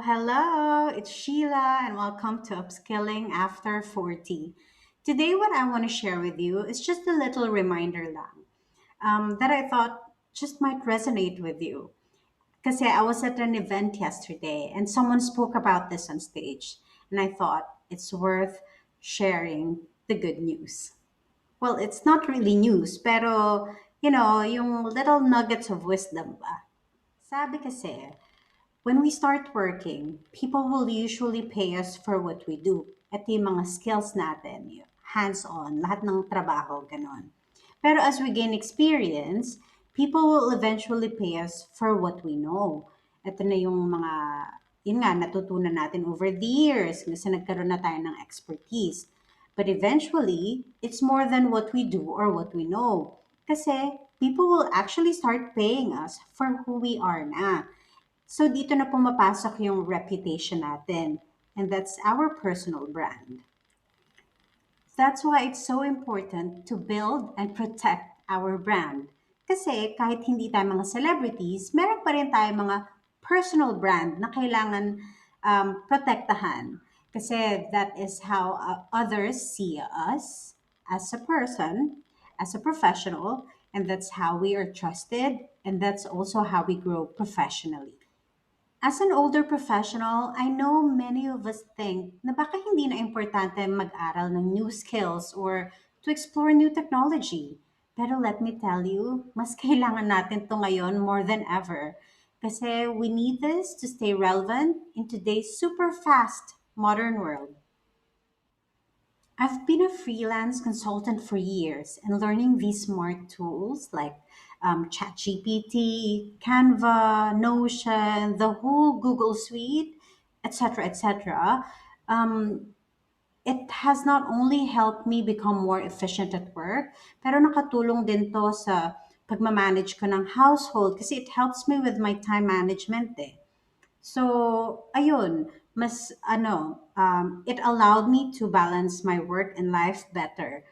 Hello. It's Sheila, and welcome to Upskilling After 40. Today, what I want to share with you is just a little reminder lang, that I thought just might resonate with you. Because I was at an event yesterday, and someone spoke about this on stage, and I thought it's worth sharing the good news. Well, it's not really news, pero, yung little nuggets of wisdom ba? Sabi kasi, when we start working, people will usually pay us for what we do. Ito yung mga skills natin, yung hands-on, lahat ng trabaho, ganon. Pero as we gain experience, people will eventually pay us for what we know. Ito na yung mga, yun nga, natutunan natin over the years kasi nagkaroon na tayo ng expertise. But eventually, it's more than what we do or what we know. Kasi people will actually start paying us for who we are na. So dito na pumapasok yung reputation natin. And that's our personal brand. That's why it's so important to build and protect our brand. Kasi kahit hindi tayo mga celebrities, meron pa rin tayo mga personal brand na kailangan protektahan. Kasi that is how others see us as a person, as a professional, and that's how we are trusted, and that's also how we grow professionally. As an older professional, I know many of us think na baka hindi na importante mag-aral ng new skills or to explore new technology. Pero let me tell you, mas kailangan natin to ngayon more than ever. Kasi we need this to stay relevant in today's super fast modern world. I've been a freelance consultant for years and learning these smart tools like ChatGPT, Canva, Notion, the whole Google Suite, etc., etc. Um, it has not only helped me become more efficient at work, pero nakatulong din to sa pagmamanage ko ng household kasi it helps me with my time management eh. So, ayun, it allowed me to balance my work and life better.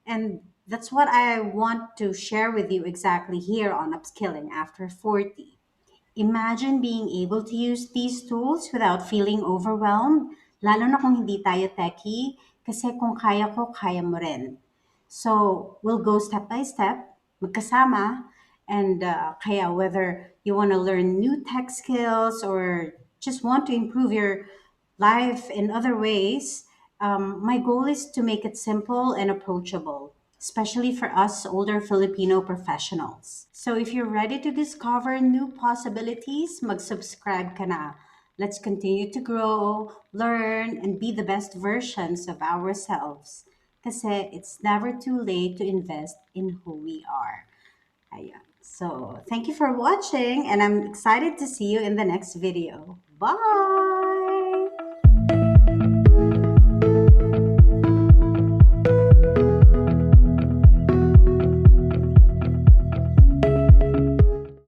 And that's what I want to share with you exactly here on Upskilling After 40. Imagine being able to use these tools without feeling overwhelmed, lalo na kung hindi tayo techie, kasi kung kaya ko, kaya mo rin. So, we'll go step by step, magkasama, and kaya whether you want to learn new tech skills or just want to improve your life in other ways, my goal is to make it simple and approachable, especially for us older Filipino professionals. So if you're ready to discover new possibilities, mag-subscribe ka na. Let's continue to grow, learn, and be the best versions of ourselves. Kasi it's never too late to invest in who we are. Ayan. So, thank you for watching, and I'm excited to see you in the next video. Bye!